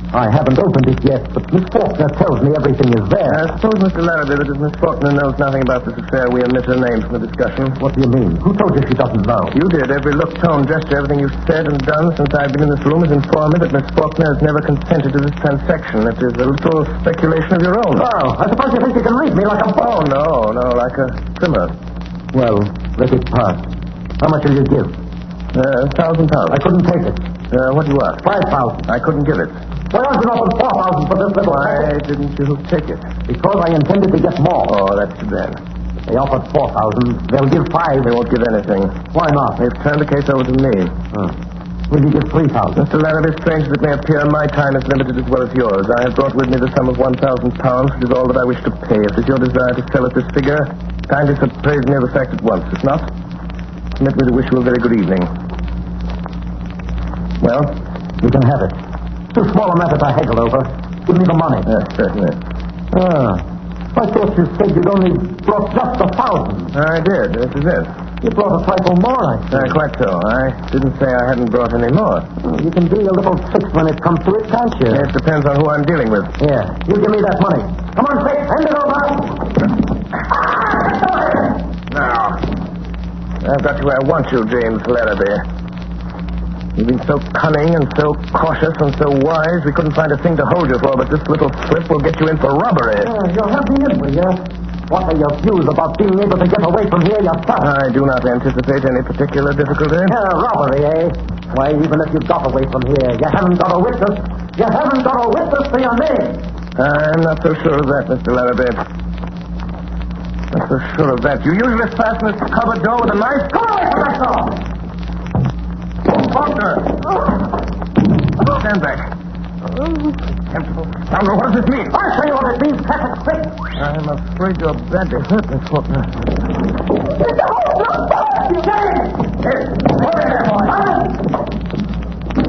I haven't opened it yet, but Miss Faulkner tells me everything is there. I suppose, Mr. Larrabee, that if Miss Faulkner knows nothing about this affair, we omit her name from the discussion. What do you mean? Who told you she doesn't know? You did. Every look, tone, gesture, everything you've said and done since I've been in this room has informed me that Miss Faulkner has never consented to this transaction. It is a little speculation of your own. Oh, I suppose you think you can read me like a book. Oh, no, like a trimmer. Well, let it pass. How much will you give? £1,000. I couldn't take it. What do you want? 5,000. I couldn't give it. Why aren't you offering 4,000 for this little Why didn't you take it? Because I intended to get more. Oh, that's too bad. If they offered 4,000, they'll give 5. They won't give anything. Why not? They've turned the case over to me. Will you give 3,000? Mr. Larrabee, strange as it may appear, my time is limited as well as yours. I have brought with me the sum of £1,000, which is all that I wish to pay. If it is your desire to sell at this figure, kindly appraise me of the fact at once. If not, permit me to wish you a very good evening. Well? You can have it. Too small a matter to haggle over. Give me the money. Yes, certainly. I thought you said you'd only brought just 1,000. I did. This is it. You brought a trifle more, I see. Quite so. I didn't say I hadn't brought any more. You can be a little fixed when it comes to it, can't you? It depends on who I'm dealing with. Yeah. You give me that money. Come on, quick. Hand it over. Now, I've got you where I want you, James Larrabee. You've been so cunning and so cautious and so wise, we couldn't find a thing to hold you for, but this little slip will get you in for robbery. You'll help me in, will you? What are your views about being able to get away from here yourself? I do not anticipate any particular difficulty. Robbery, eh? Why, even if you got away from here, you haven't got a witness. You haven't got a witness for your name. I'm not so sure of that, Mr. Larrabee. Not so sure of that. You usually fasten this cupboard door with a knife? Come away from that door! Faulkner! Stand back. Contemptible scoundrel, what does this mean? I'll show you what it means, Patrick, quick! I'm afraid you're badly hurt, Miss Faulkner.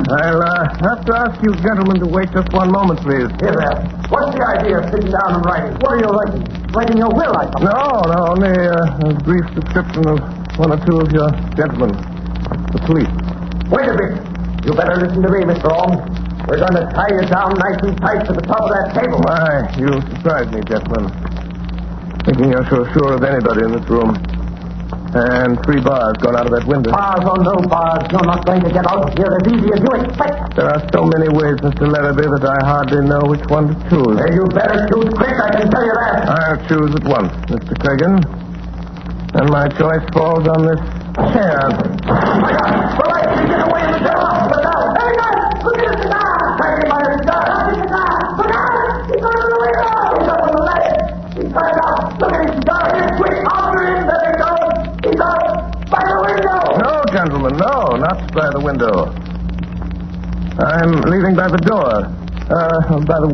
I'll have to ask you gentlemen to wait just one moment, please. Here, there. What's the idea of sitting down and writing? What are you writing? Writing your will, I suppose. No, only a brief description of one or two of your gentlemen, the police. Wait a bit. You better listen to me, Mr. Holmes. We're going to tie you down nice and tight to the top of that table. Why, you surprise me, gentlemen. Thinking you're so sure of anybody in this room. And 3 bars gone out of that window. Bars or no bars, you're not going to get out of here as easy as you expect. There are so many ways, Mr. Larrabee, that I hardly know which one to choose. You better choose quick, I can tell you that. I'll choose at once, Mr. Cregan. And my choice falls on this chair. All right, you get away in the car. Look out. Hey, guys, look at the car. Take him by his car. Look out. He's going to the window. He's up on the ledge. He's turned out. Look at his car. He's quick. After him. There he goes. He's out by the window. No, gentlemen, no, not by the window. I'm leaving by the door. By the...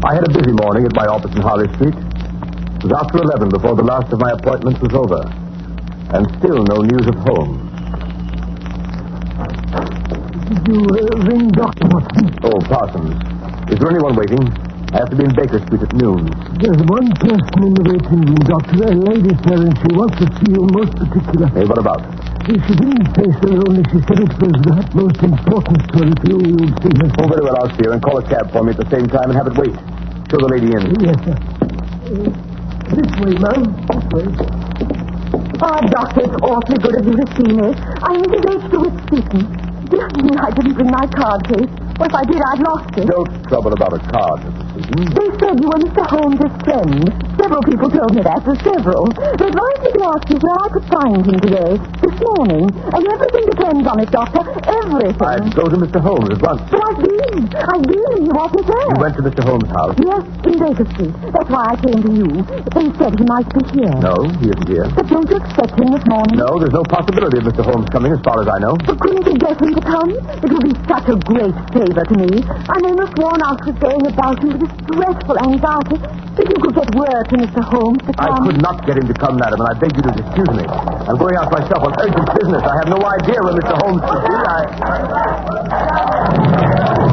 I had a busy morning at my office in Harley Street. It was after 11 before the last of my appointments was over. And still no news of Holmes. Did you ring Dr. Watson? Oh, Parsons. Is there anyone waiting? I have to be in Baker Street at noon. There's one person in the waiting room, Doctor. A lady, sir, and she wants to see you most particular. Hey, what about? She didn't say so, only she said it was the utmost importance to her if you'll see her. Oh, very well, I'll see her and call a cab for me at the same time and have it wait. Show the lady in. Yes, sir. This way, ma'am. This way. Oh, Doctor, it's awfully good of you to see me. I'm engaged to with speaking. I didn't bring my card case. Well, if I did, I'd lost it. Don't trouble about a card, Mrs. Seaton. They said you were Mr. Holmes' friend. Several people told me that. Several. They advised me to ask you where I could find him today, this morning. And everything depends on it, Doctor. Everything. I'd go to Mr. Holmes at once. But I've been. He wasn't there. You went to Mr. Holmes' house? Yes, in Baker Street. That's why I came to you. They said he might be here. No, he isn't here. But don't you expect him this morning? No, there's no possibility of Mr. Holmes coming as far as I know. But couldn't you get him to come? It would be such a great favor to me. I'm almost worn out with going about him with this dreadful anxiety. If you could get word to Mr. Holmes to come. I could not get him to come, madam, and I beg you to excuse me. I'm going out myself on urgent business. I have no idea where Mr. Holmes should be.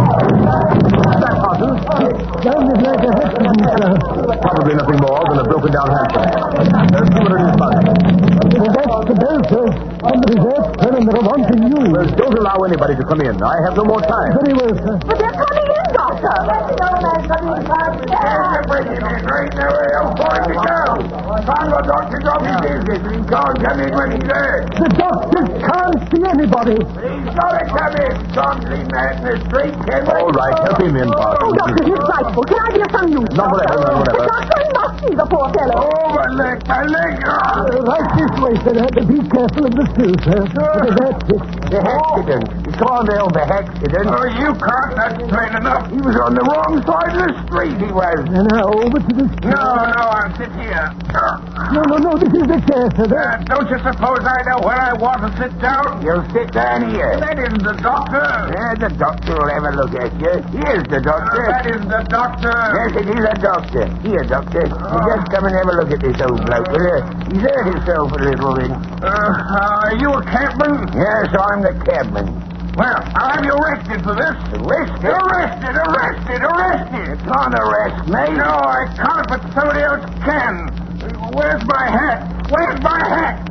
What's that, Parsons? Sounded like a accident, sir. Probably nothing more than a broken down hansom. There's two in his body. That's the bell, sir. Somebody's there, sir, and they're wanting you. Well, don't allow anybody to come in. I have no more time. Very well, sir. But they're coming in, Doctor. Right now, I'm going to go. Congo doctor's off his business, and he can't come in when he's there. The doctor can't see anybody. He's got to come in. Can't leave that in the street, can we? All right, help him in, Oh, Parsons. Doctor, he's frightful. Can I be of some use? No, whatever, no, whatever. The doctor must see the poor fellow. Oh, my leg. Right this way, sir. Be careful of the sill, sir. That's it. The accident. It's called the accident. Oh, you can't. That's plain enough. He was on the wrong side of the street, he was. And now over to this. No, I'll sit here. No. This is the chair, sir. Don't you suppose I know where I want to sit down? You'll sit down here. That isn't the doctor. Yeah, the doctor will have a look at you. Here's the doctor. That isn't the doctor. Yes, it is a doctor. Here, doctor. You just come and have a look at this old bloke, will you? He's hurt himself a little bit. Are you a cabman? Yes, I'm the cabman. Well, I'll have you arrested for this. Arrested? Arrested! You can't arrest me. No, I can't, but somebody else can. Where's my hat? My hat!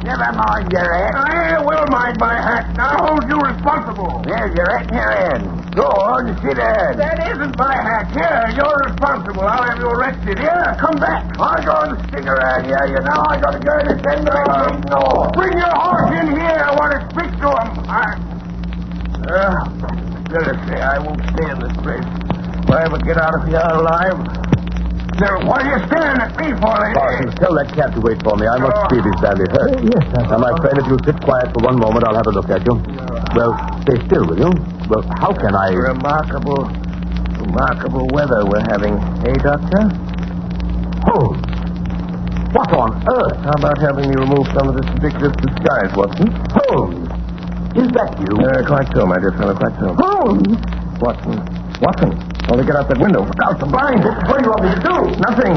Never mind your hat. I will mind my hat. I'll hold you responsible. There's your hat in your hand. Go on, sit down. That isn't my hat. Here, you're responsible. I'll have you arrested. Here, come back. I'm going to stick around here. You know, I got to go to send the no. Bring your horse in here. I want to speak to him. Let us say I won't stay in this place. If I ever get out of here alive. Now, what are you staring at me for, lady? Parsons, tell that cab to wait for me. I must see if he's badly hurt. Yes, sir. Now, my friend, if you'll sit quiet for one moment, I'll have a look at you. Well, stay still, will you? Well, how can I... Remarkable weather we're having, eh, Doctor? Holmes! What on earth? How about having me remove some of this ridiculous disguise, Watson? Holmes! Is that you? Quite so, my dear fellow, quite so. Holmes! Watson, only get out that window. Look out, the blinds. What do you want me to do? Nothing.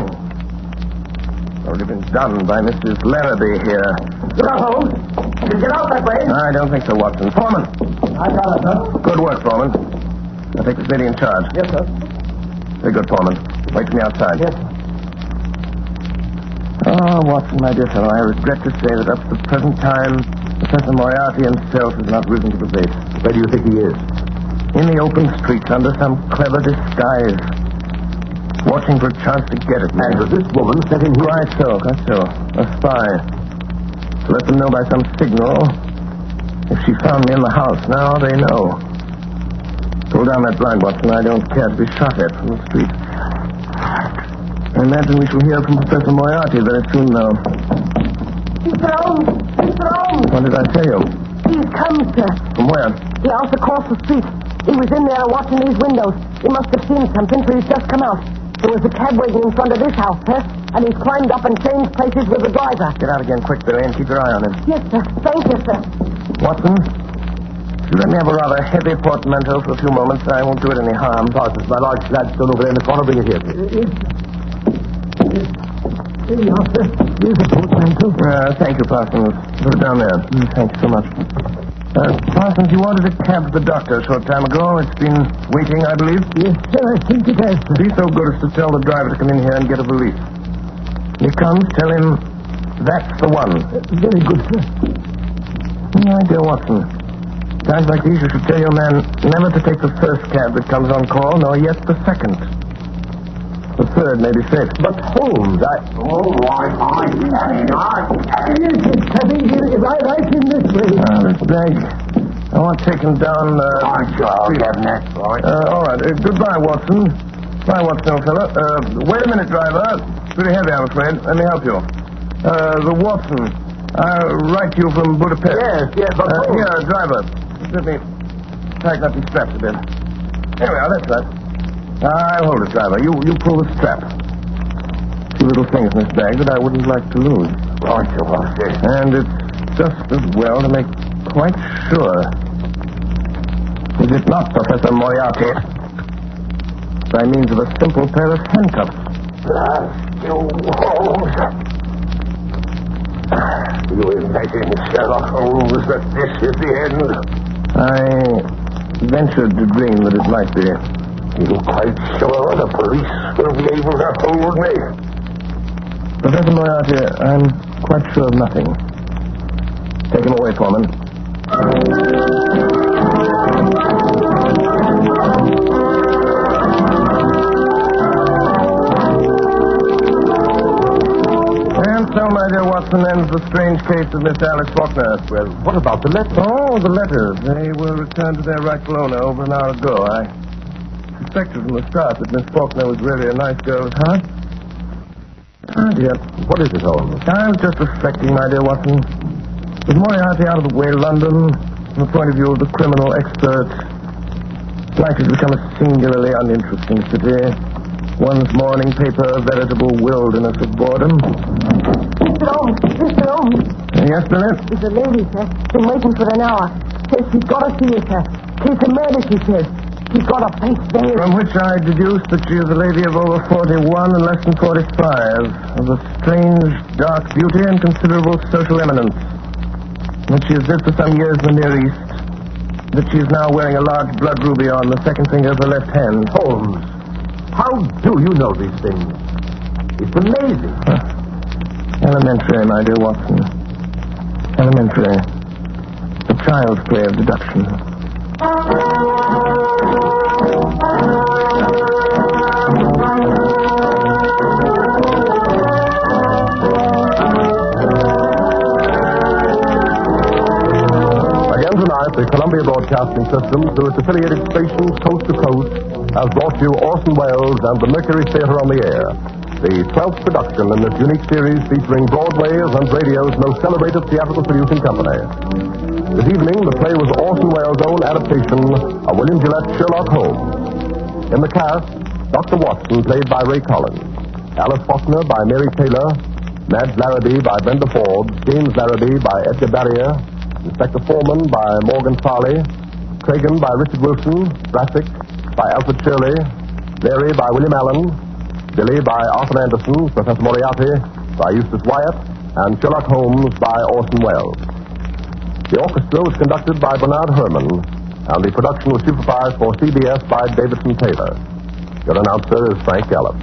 Already been done by Mrs. Larrabee here. Look out, Holmes! Can you get out that way? I don't think so, Watson. Foreman. I got it, sir. Good work, Foreman. I'll take this lady in charge. Yes, sir. Very good, Foreman. Wait for me outside. Yes. Oh, Watson, my dear fellow, I regret to say that up to the present time, Professor Moriarty himself has not risen to the bait. Where do you think he is? In the open streets under some clever disguise. watching for a chance to get at me. And was this woman sent in here? Quite so. A spy. To let them know by some signal. If she found me in the house, now they know. Pull down that blind, Watson. I don't care to be shot at from the street. I imagine we shall hear from Professor Moriarty very soon now. Mr. Holmes! Mr. Holmes! What did I tell you? He's come, sir. From where? The house across the street. He was in there watching these windows. He must have seen something, so he's just come out. There was a cab waiting in front of this house, sir, and he's climbed up and changed places with the driver. Get out again quick, Billy, and keep your eye on him. Yes, sir. Thank you, sir. Watson, if you let me have a rather heavy portmanteau for a few moments, I won't do it any harm. Parsons, my large gladstone over there in the corner. Bring it here, please. Here you are, sir. Here's a portmanteau. Thank you, Parsons. Put it down there. Thank you so much. Parsons, you ordered a cab for the doctor a short time ago. It's been waiting, I believe. Yes, sir. I think it has, sir. Be so good as to tell the driver to come in here and get a valise. When he comes, tell him that's the one. Very good, sir. My dear Watson, times like these you should tell your man never to take the first cab that comes on call, nor yet the second. The third may be safe. But Holmes, Yes, it's coming here right in this way. This bag. I want taken down. I'll get next, boy. All right. Goodbye, Watson. Bye, Watson, old fella. Wait a minute, driver. Pretty heavy, I'm afraid. Let me help you. The Watson. I'll write you from Budapest. Yes, but Here, driver. Let me tighten up these straps a bit. Here we are, that's right. I'll hold it, driver. You pull the strap. Two little things in this bag that I wouldn't like to lose. Aren't you, Watson? And it's just as well to make quite sure. Is it not, Professor Moriarty? By means of a simple pair of handcuffs. You, Holmes. You imagine, Sherlock Holmes, that this is the end? I ventured to dream that it might be. You're quite sure the police will be able to hold me? Professor Moriarty, I'm quite sure of nothing. Take him away, Foreman. And so, my dear Watson, ends the strange case of Miss Alice Faulkner. Well, what about the letter? Oh, the letters. They were returned to their rightful owner over an hour ago. I suspected from the start that Miss Faulkner was really a nice girl at heart. Ah, dear. What is it, Holmes? I was just reflecting, my dear Watson. With Moriarty out of the way, London, from the point of view of the criminal expert, it's likely to become a singularly uninteresting city. One's morning paper a veritable wilderness of boredom. Mr. Holmes! Mr. Holmes! Yes, Billy? There's a lady, sir. Been waiting for an hour. Says she's got to see you, sir. Case of murder, she says. She's got a face very... From which I deduced that she is a lady of over 41 and less than 45, of a strange, dark beauty and considerable social eminence. That she has lived for some years in the Near East. That she is now wearing a large blood ruby on the second finger of her left hand. Holmes, how do you know these things? It's amazing. Elementary, my dear Watson. Elementary. The child's play of deduction. Again tonight, the Columbia Broadcasting System, through its affiliated stations coast to coast, has brought you Orson Welles and the Mercury Theater on the Air, the 12th production in this unique series featuring Broadway's and radio's most celebrated theatrical producing company. This evening, the play was Orson Welles' own adaptation of William Gillette's Sherlock Holmes. In the cast, Dr. Watson, played by Ray Collins, Alice Faulkner by Mary Taylor, Madge Larrabee by Brenda Forbes, James Larrabee by Edgar Barrier, Inspector Foreman by Morgan Farley, Tragan by Richard Wilson, Brassic by Alfred Shirley, Larry by William Allen, Billy by Arthur Anderson, Professor Moriarty by Eustace Wyatt, and Sherlock Holmes by Orson Welles. The orchestra was conducted by Bernard Herrmann, and the production was supervised for CBS by Davidson Taylor. Your announcer is Frank Gallup.